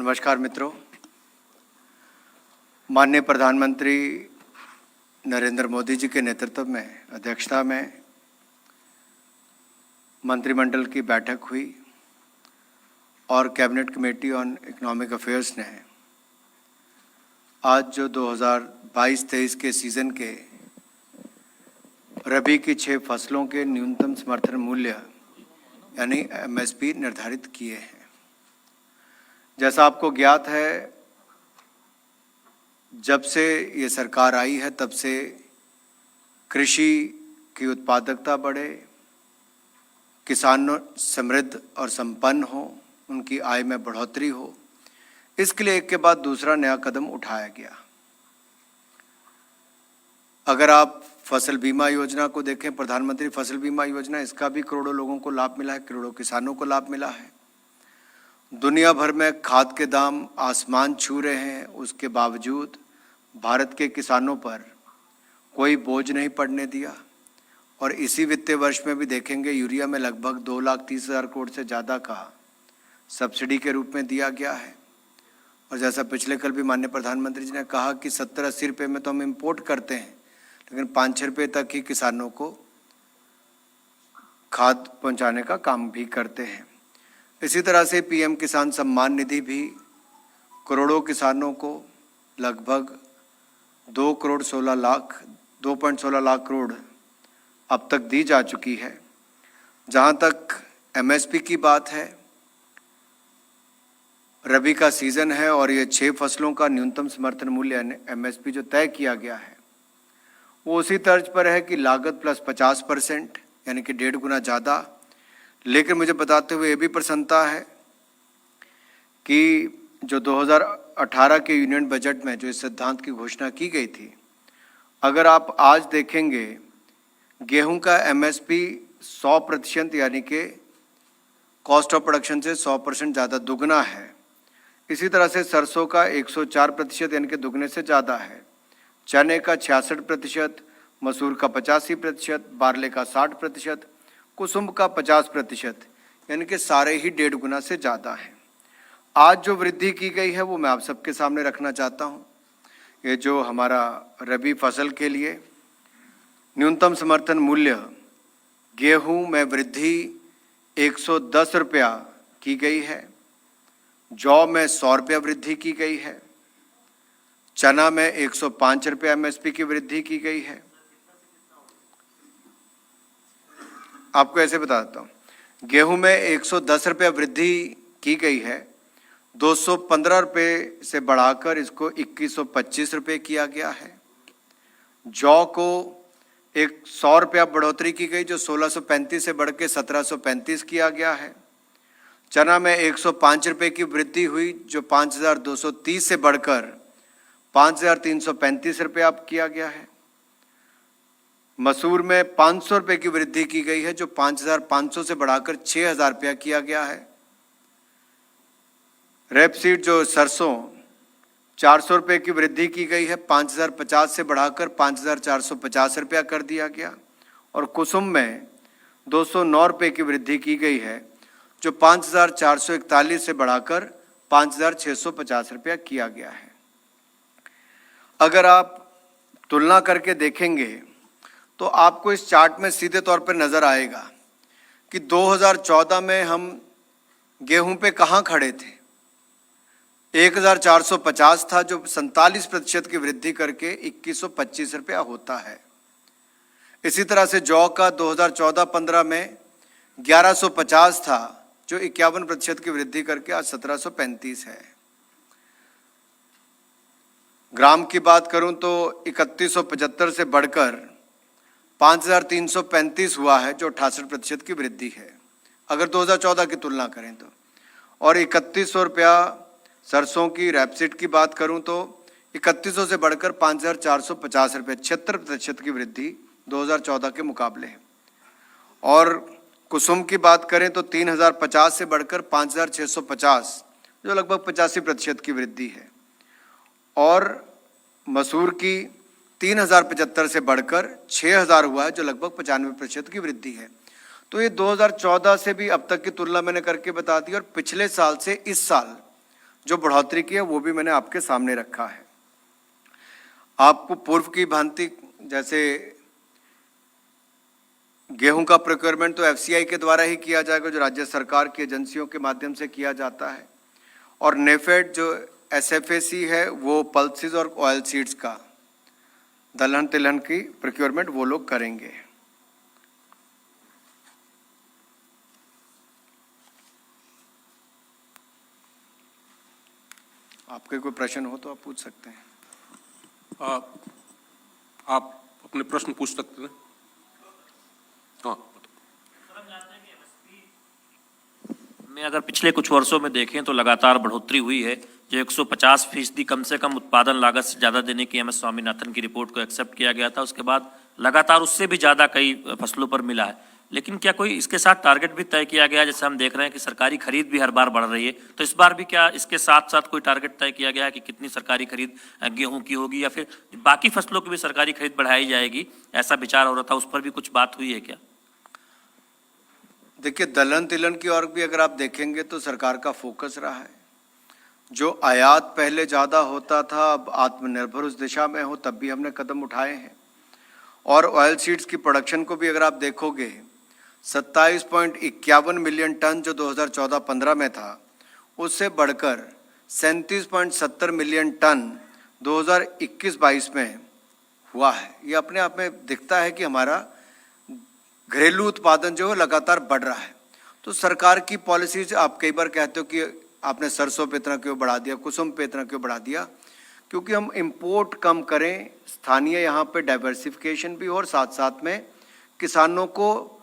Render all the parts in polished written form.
नमस्कार मित्रों, माननीय प्रधानमंत्री नरेंद्र मोदी जी के नेतृत्व में अध्यक्षता में मंत्रिमंडल की बैठक हुई और cabinet committee on economic affairs ने आज जो 2022-23 के सीज़न के रबी की 6 फसलों के न्यूनतम समर्थन मूल्य यानी एमएसपी निर्धारित किए हैं। जैसा आपको ज्ञात है, जब से ये सरकार आई है तब से कृषि की उत्पादकता बढ़े, किसान समृद्ध और संपन्न हो, उनकी आय में बढ़ोतरी हो, इसके लिए एक के बाद दूसरा नया कदम उठाया गया। अगर आप फसल बीमा योजना को देखें, प्रधानमंत्री फसल बीमा योजना, इसका भी करोड़ों लोगों को लाभ मिला है, करोड़ों किसानों को लाभ मिला है। दुनिया भर में खाद के दाम आसमान छू रहे हैं, उसके बावजूद भारत के किसानों पर कोई बोझ नहीं पड़ने दिया। और इसी वित्तीय वर्ष में भी देखेंगे, यूरिया में लगभग 2,30,000 करोड़ से ज़्यादा का सब्सिडी के रूप में दिया गया है। और जैसा पिछले कल भी माननीय प्रधानमंत्री जी ने कहा कि 70-80 रुपये में तो हम इंपोर्ट करते हैं, लेकिन 5-6 रुपये तक ही किसानों को खाद पहुंचाने का काम भी करते हैं। इसी तरह से पीएम किसान सम्मान निधि भी करोड़ों किसानों को लगभग 2.16 लाख करोड़ अब तक दी जा चुकी है। जहां तक एमएसपी की बात है, रबी का सीज़न है और ये 6 फसलों का न्यूनतम समर्थन मूल्य एमएसपी जो तय किया गया है वो उसी तर्ज पर है कि लागत प्लस 50% यानी कि 1.5 गुना ज़्यादा। लेकिन मुझे बताते हुए ये भी प्रसन्नता है कि जो 2018 के यूनियन बजट में जो इस सिद्धांत की घोषणा की गई थी, अगर आप आज देखेंगे गेहूं का एमएसपी 100% यानी कि कॉस्ट ऑफ प्रोडक्शन से 100% ज़्यादा दुगना है। इसी तरह से सरसों का 104% यानी कि दुगने से ज़्यादा है, चने का 66%, मसूर का 85%, बारले का 60%, कुसुम का 50% यानी कि सारे ही 1.5 गुना से ज़्यादा हैं। आज जो वृद्धि की गई है वो मैं आप सबके सामने रखना चाहता हूँ। ये जो हमारा रबी फसल के लिए न्यूनतम समर्थन मूल्य गेहूं में वृद्धि 110 रुपया की गई है, जौ में 100 रुपया वृद्धि की गई है, चना में 105 रुपया एमएसपी की वृद्धि की गई है। आपको ऐसे बता देता हूँ, गेहूं में 110 रुपया वृद्धि की गई है, 215 रुपये से बढ़ाकर इसको 2125 रुपये किया गया है। जौ को 100 रुपया बढ़ोतरी की गई, जो 1635 से बढ़ के 1735 किया गया है। चना में 105 रुपये की वृद्धि हुई, जो 5230 से बढ़कर 5335 रुपये अब किया गया है। मसूर में 500 रुपये की वृद्धि की गई है, जो 5500 से बढ़ाकर 6000 रुपया किया गया है। रेपसीड जो सरसों 400 रुपये की वृद्धि की गई है, 5050 से बढ़ाकर 5450 रुपया कर दिया गया। और कुसुम में 209 रुपये की वृद्धि की गई है, जो 5441 से बढ़ाकर 5650 रुपया किया गया है। अगर आप तुलना करके देखेंगे तो आपको इस चार्ट में सीधे तौर पर नज़र आएगा कि 2014 में हम गेहूं पे कहाँ खड़े थे। 1450 था, जो 47% की वृद्धि करके 2125 रुपया होता है। इसी तरह से जौ का 2014-15 में 1150 था, जो 51% की वृद्धि करके आज 1735 है। ग्राम की बात करूं तो 3175 से बढ़कर 5335 हुआ है, जो 68% की वृद्धि है अगर 2014 की तुलना करें तो। और 3100 रुपया सरसों की रैपसीड की बात करूं तो 3100 से बढ़कर 5450 रुपये, 76% की वृद्धि 2014 के मुकाबले है। और कुसुम की बात करें तो 3050 से बढ़कर 5650, जो लगभग 85% की वृद्धि है। और मसूर की 3075 से बढ़कर 6000 हुआ है, जो लगभग 95% की वृद्धि है। तो ये 2014 से भी अब तक की तुलना मैंने करके बता दी। और पिछले साल से इस साल जो बढ़ोतरी की है वो भी मैंने आपके सामने रखा है। आपको पूर्व की भांति जैसे गेहूं का प्रोक्योरमेंट तो एफसीआई के द्वारा ही किया जाएगा, जो राज्य सरकार की एजेंसियों के माध्यम से किया जाता है, और नेफेड जो एसएफएसी है वो पल्सेस और ऑयल सीड्स का दलहन तिलहन की प्रोक्योरमेंट वो लोग करेंगे। आपके कोई प्रश्न हो तो आप पूछ सकते हैं। आप अपने प्रश्न पूछ सकते हैं। हाँ, में अगर पिछले कुछ वर्षों में देखें तो लगातार बढ़ोतरी हुई है। जो 150% कम से कम उत्पादन लागत से ज़्यादा देने की एमएस स्वामीनाथन की रिपोर्ट को एक्सेप्ट किया गया था, उसके बाद लगातार उससे भी ज़्यादा कई फसलों पर मिला है। लेकिन क्या कोई इसके साथ टारगेट भी तय किया गया? जैसे हम देख रहे हैं कि सरकारी खरीद भी हर बार बढ़ रही है, तो इस बार भी क्या इसके साथ साथ कोई टारगेट तय किया गया है कि कितनी सरकारी खरीद गेहूं की होगी, या फिर बाकी फसलों की भी सरकारी खरीद बढ़ाई जाएगी? ऐसा विचार हो रहा था, उस पर भी कुछ बात हुई है क्या? देखिए, दलहन तिलहन की ओर भी अगर आप देखेंगे तो सरकार का फोकस रहा है। जो आयात पहले ज़्यादा होता था, अब आत्मनिर्भर उस दिशा में हो, तब भी हमने कदम उठाए हैं। और ऑयल सीड्स की प्रोडक्शन को भी अगर आप देखोगे, 27.51 मिलियन टन जो 2014-15 में था, उससे बढ़कर 37.70 मिलियन टन 2021-22 में हुआ है। ये अपने आप में दिखता है कि हमारा घरेलू उत्पादन जो है लगातार बढ़ रहा है। तो सरकार की पॉलिसीज, आप कई बार कहते हो कि आपने सरसों पे इतना क्यों बढ़ा दिया, कुसुम पे इतना क्यों बढ़ा दिया, क्योंकि हम इंपोर्ट कम करें, स्थानीय यहाँ पे डाइवर्सिफिकेशन भी हो, और साथ साथ में किसानों को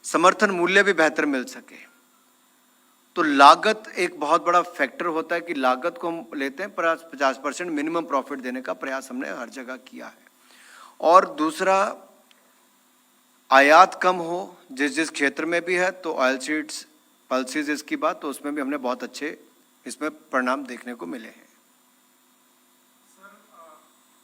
समर्थन मूल्य भी बेहतर मिल सके। तो लागत एक बहुत बड़ा फैक्टर होता है कि लागत को हम लेते हैं, 50% मिनिमम प्रॉफिट देने का प्रयास हमने हर जगह किया है। और दूसरा, आयात कम हो जिस जिस क्षेत्र में भी है, तो ऑयल सीड्स पल्सेस इसकी बात, तो उसमें भी हमने बहुत अच्छे इसमें परिणाम देखने को मिले हैं।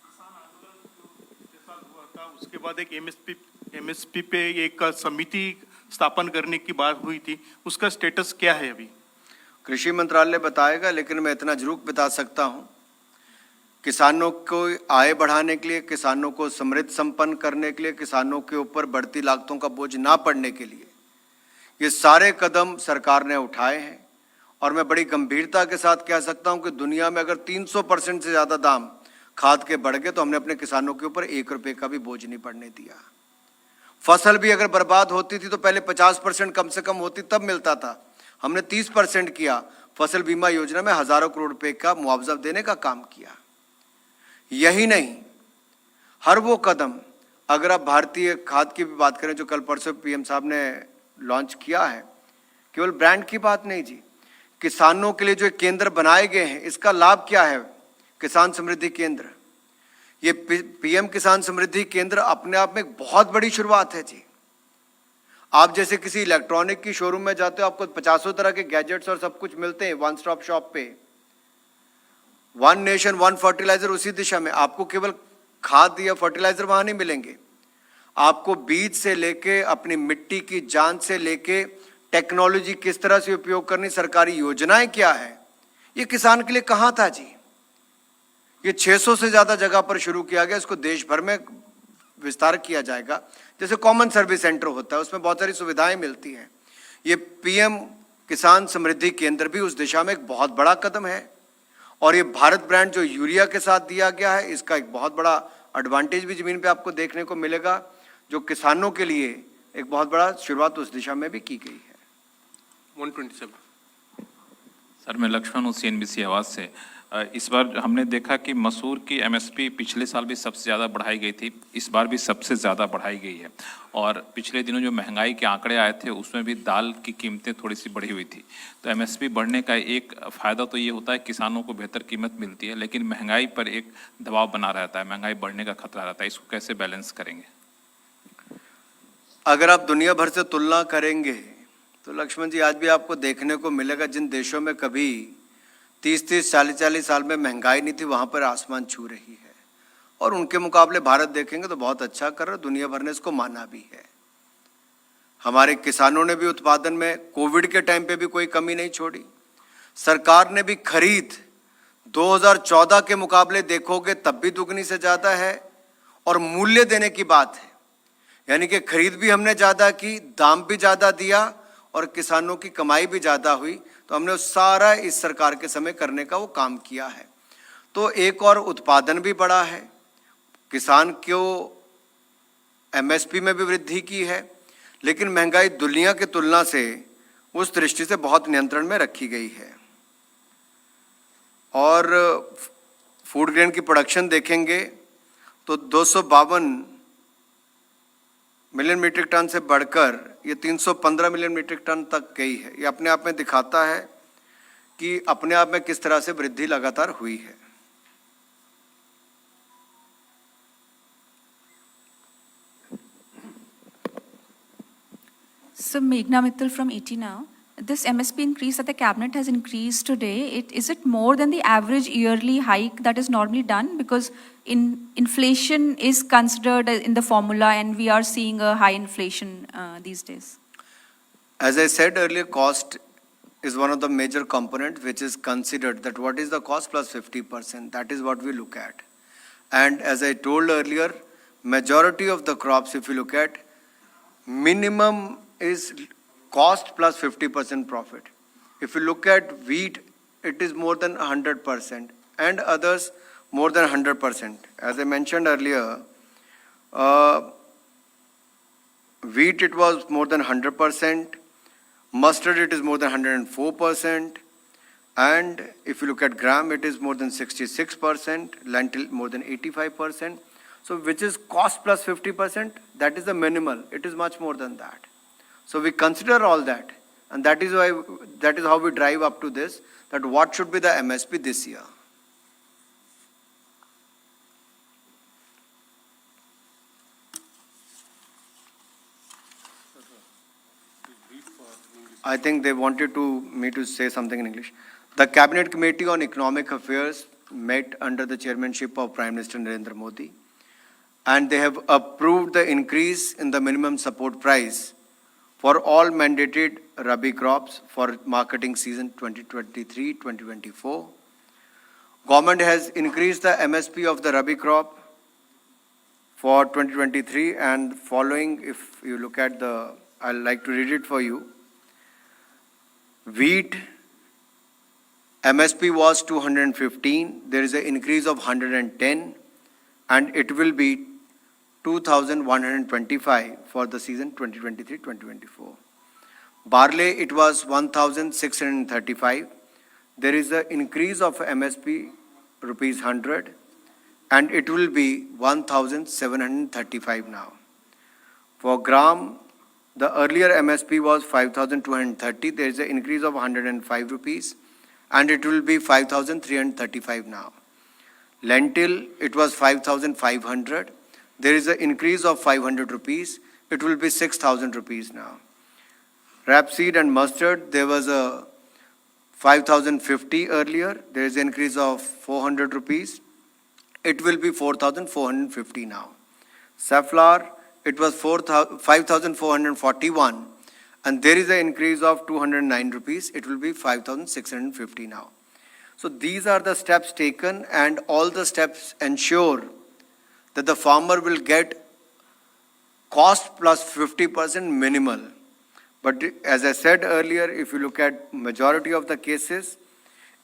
किसान आंदोलन जो पिछले साल हुआ था, उसके बाद एक एमएसपी पे एक समिति स्थापन करने की बात हुई थी, उसका स्टेटस क्या है अभी? कृषि मंत्रालय बताएगा, लेकिन मैं इतना जरूर बता सकता हूं, किसानों को आय बढ़ाने के लिए, किसानों को समृद्ध संपन्न करने के लिए, किसानों के ऊपर बढ़ती लागतों का बोझ ना पड़ने के लिए ये सारे कदम सरकार ने उठाए हैं। और मैं बड़ी गंभीरता के साथ कह सकता हूं कि दुनिया में अगर 300% से ज़्यादा दाम खाद के बढ़ गए, तो हमने अपने किसानों के ऊपर 1 रुपये का भी बोझ नहीं पड़ने दिया। फसल भी अगर बर्बाद होती थी तो पहले 50% कम से कम होती, तब मिलता था। हमने 30% किया। फसल बीमा योजना में हजारों करोड़ रुपए का मुआवजा देने का काम किया। यही नहीं, हर वो कदम, अगर आप भारतीय खाद की भी बात करें जो कल परसों पीएम साहब ने लॉन्च किया है, केवल ब्रांड की बात नहीं जी, किसानों के लिए जो केंद्र बनाए गए हैं, इसका लाभ क्या है? किसान समृद्धि केंद्र, ये पीएम किसान समृद्धि केंद्र अपने आप में एक बहुत बड़ी शुरुआत है जी। आप जैसे किसी इलेक्ट्रॉनिक की शोरूम में जाते हो, आपको 50 तरह के गैजेट्स और सब कुछ मिलते हैं वन स्टॉप शॉप पे। वन नेशन वन फर्टिलाइजर उसी दिशा में, आपको केवल खाद या फर्टिलाइजर वहां नहीं मिलेंगे, आपको बीज से लेके अपनी मिट्टी की जांच से लेके टेक्नोलॉजी किस तरह से उपयोग करनी, सरकारी योजनाएं क्या है, ये किसान के लिए कहां था जी। ये 600 से ज्यादा जगह पर शुरू किया गया, इसको देश भर में विस्तार किया जाएगा। जैसे कॉमन सर्विस सेंटर होता है, उसमें बहुत सारी सुविधाएं मिलती हैं। ये पीएम किसान समृद्धि केंद्र भी उस दिशा में एक बहुत बड़ा कदम है। और ये भारत ब्रांड जो यूरिया के साथ दिया गया है, इसका एक बहुत बड़ा एडवांटेज भी जमीन पे आपको देखने को मिलेगा, जो किसानों के लिए एक बहुत बड़ा शुरुआत उस दिशा में भी की गई है। 127 सर, मैं लक्ष्मण हूँ CNBC आवाज़ से। इस बार हमने देखा कि मसूर की MSP पिछले साल भी सबसे ज़्यादा बढ़ाई गई थी, इस बार भी सबसे ज़्यादा बढ़ाई गई है। और पिछले दिनों जो महंगाई के आंकड़े आए थे, उसमें भी दाल की कीमतें थोड़ी सी बढ़ी हुई थी। तो MSP बढ़ने का एक फ़ायदा तो ये होता है, किसानों को बेहतर कीमत मिलती है, लेकिन महंगाई पर एक दबाव बना रहता है, महंगाई बढ़ने का खतरा रहता है। इसको कैसे बैलेंस करेंगे? अगर आप दुनिया भर से तुलना करेंगे तो लक्ष्मण जी, आज भी आपको देखने को मिलेगा जिन देशों में कभी 30-30, 40-40 साल में महंगाई नहीं थी, वहां पर आसमान छू रही है। और उनके मुकाबले भारत देखेंगे तो बहुत अच्छा कर रहा है, दुनिया भर ने इसको माना भी है। हमारे किसानों ने भी उत्पादन में कोविड के टाइम पे भी कोई कमी नहीं छोड़ी। सरकार ने भी खरीद 2014 के मुकाबले देखोगे तब भी दुगनी से ज़्यादा है, और मूल्य देने की बात है, यानी कि खरीद भी हमने ज़्यादा की, दाम भी ज़्यादा दिया और किसानों की कमाई भी ज़्यादा हुई। तो हमने सारा इस सरकार के समय करने का वो काम किया है। तो एक और उत्पादन भी बढ़ा है, किसान को एमएसपी में भी वृद्धि की है, लेकिन महंगाई दुनिया की तुलना से उस दृष्टि से बहुत नियंत्रण में रखी गई है। और फूड ग्रेन की प्रोडक्शन देखेंगे तो 252 मिलियन मीट्रिक टन से बढ़कर ये 315 मिलियन मीट्रिक टन तक गई है। ये अपने आप में दिखाता है कि अपने आप में किस तरह से वृद्धि लगातार हुई है। So Meghna Mittal from ET Now. This MSP increase that the cabinet has increased today, is it more than the average yearly hike that is normally done? Because inflation is considered in the formula and we are seeing a high inflation these days. As I said earlier, cost is one of the major components which is considered, that what is the cost plus 50%, that is what we look at. And as I told earlier, majority of the crops, if you look at, minimum is cost plus 50% profit. If you look at wheat, it is more than 100%, and others more than 100%. As I mentioned earlier, wheat it was more than 100%, mustard it is more than 104%, and if you look at gram it is more than 66%, lentil more than 85%. So which is cost plus 50%, that is the minimal, it is much more than that. So we consider all that, and that is how we drive up to this, that what should be the MSP this year. I think they wanted me to say something in English. The Cabinet Committee on Economic Affairs met under the chairmanship of Prime Minister Narendra Modi, and they have approved the increase in the minimum support price for all mandated Rabi crops for marketing season 2023-2024. Government has increased the MSP of the Rabi crop for 2023 and following. If you look at I'd like to read it for you. Wheat MSP was 215. There is an increase of 110, and it will be 2,125 for the season 2023-2024. Barley, it was 1,635. There is an increase of MSP rupees 100, and it will be 1,735 now. For gram, the earlier MSP was 5,230. There is an increase of 105 rupees, and it will be 5,335 now. Lentil, it was 5,500. There is an increase of 500 rupees. It will be 6,000 rupees now. Rapeseed and mustard, there was a 5,050 earlier. There is an increase of 400 rupees. It will be 4,450 now. Safflower, it was 5,441, and there is an increase of 209 rupees. It will be 5,650 now. So these are the steps taken, and all the steps ensure that the farmer will get cost plus 50% minimal. But as I said earlier, if you look at majority of the cases,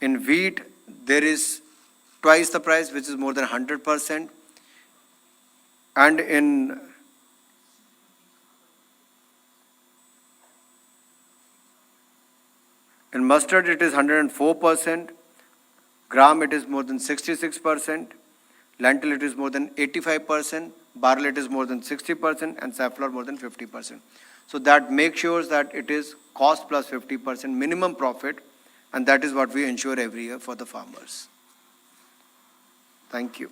in wheat, there is twice the price, which is more than 100%. And in mustard, it is 104%. Gram, it is more than 66%. Lentil, it is more than 85%. Barley, it is more than 60%. And safflower, more than 50%. So that makes sure that it is cost plus 50% minimum profit. And that is what we ensure every year for the farmers. Thank you.